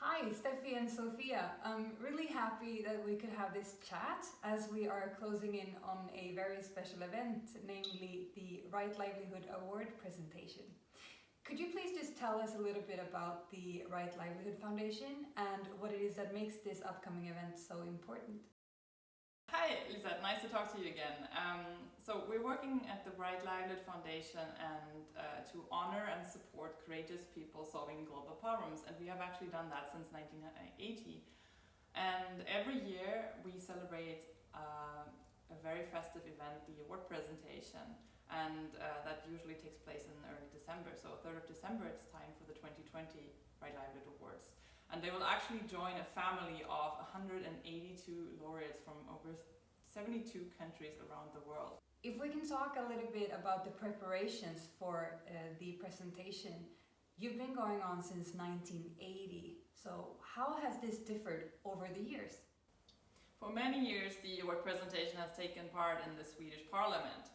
Hi, Steffi and Sophia. I'm really happy that we could have this chat as we are closing in on a very special event, namely the Right Livelihood Award Presentation. Could you please just tell us a little bit about the Right Livelihood Foundation and what it is that makes this upcoming event so important? Hi Lisa, nice to talk to you again. So we're working at the Right Livelihood Foundation and to honor and support courageous people solving global problems, and we have actually done that since 1980. And every year we celebrate a very festive event, the award presentation, and that usually takes place in early December. So 3rd of December it's time for the 2020 Right Livelihood Awards. And they will actually join a family of 182 laureates from over 72 countries around the world. If we can talk a little bit about the preparations for the presentation, you've been going on since 1980. So how has this differed over the years? For many years, the award presentation has taken part in the Swedish Parliament.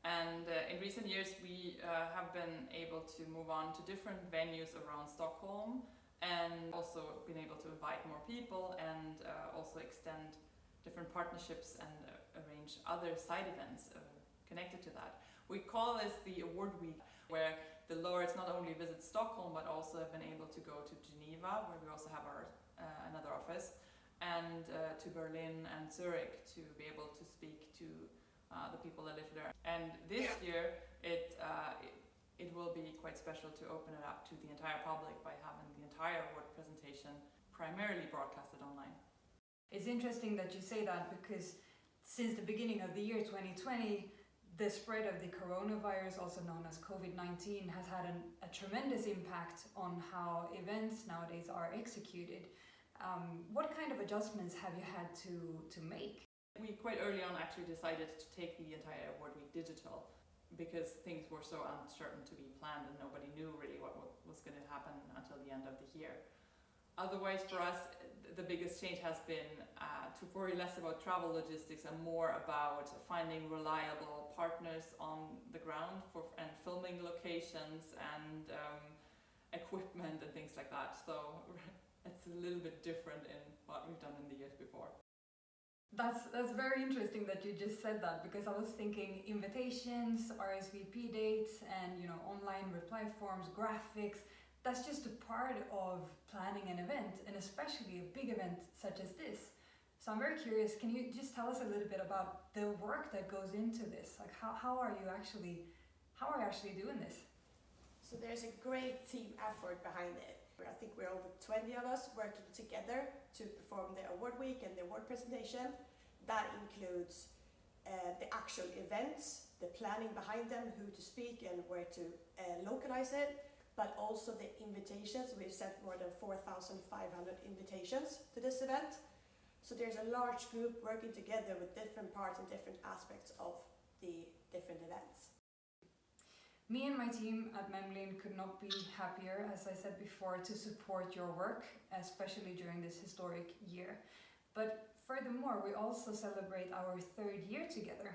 And in recent years, we have been able to move on to different venues around Stockholm, and also been able to invite more people and also extend different partnerships and arrange other side events connected to that. We call this the Award Week, where the laureates not only visit Stockholm but also have been able to go to Geneva, where we also have our another office, and to Berlin and Zurich to be able to speak to the people that live there. And this year it will be quite special to open it up to the entire public by having the entire award presentation primarily broadcasted online. It's interesting that you say that, because since the beginning of the year 2020, the spread of the coronavirus, also known as COVID-19, has had a tremendous impact on how events nowadays are executed. What kind of adjustments have you had to make? We quite early on actually decided to take the entire award week digital, because things were so uncertain to be planned and nobody knew really what was going to happen until the end of the year. Otherwise, for us, the biggest change has been to worry less about travel logistics and more about finding reliable partners on the ground and filming locations and equipment and things like that. So it's a little bit different in what we've done in the years before. That's very interesting that you just said that, because I was thinking invitations, RSVP dates, and online reply forms, graphics. That's just a part of planning an event, and especially a big event such as this. So I'm very curious, can you just tell us a little bit about the work that goes into this? Like how are you actually doing this? So there's a great team effort behind it. I think we're over 20 of us working together to perform the award week and the award presentation. That includes the actual events, the planning behind them, who to speak and where to localize it, but also the invitations. We've sent more than 4,500 invitations to this event. So there's a large group working together with different parts and different aspects of the different events. Me and my team at Memlin could not be happier, as I said before, to support your work, especially during this historic year. But furthermore, we also celebrate our 3rd year together.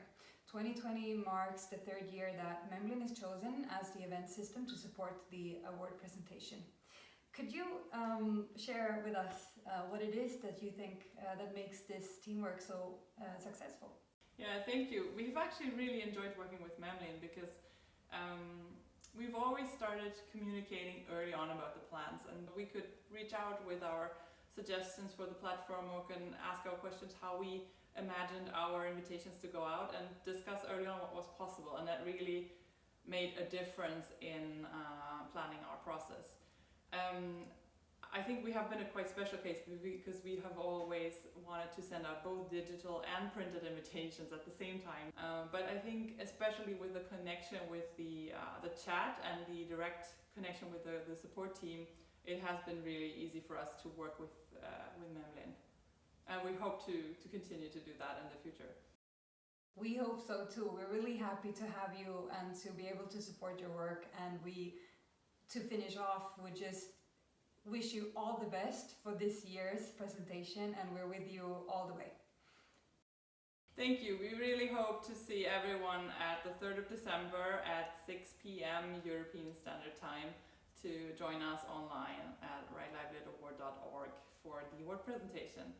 2020 marks the 3rd year that Memlin is chosen as the event system to support the award presentation. Could you share with us what it is that you think that makes this teamwork so successful? Yeah, thank you. We've actually really enjoyed working with Memlin because we've always started communicating early on about the plans, and we could reach out with our suggestions for the platform, or can ask our questions how we imagined our invitations to go out, and discuss early on what was possible, and that really made a difference in planning our process. I think we have been a quite special case because we have always wanted to send out both digital and printed invitations at the same time. But I think especially with the connection with the chat and the direct connection with the support team, it has been really easy for us to work with Memlin. And we hope to continue to do that in the future. We hope so too. We're really happy to have you and to be able to support your work. And to finish off, we just wish you all the best for this year's presentation, and we're with you all the way. Thank you. We really hope to see everyone at the 3rd of December at 6 p.m. European Standard Time to join us online at rightlivelihoodaward.org. for the award presentation.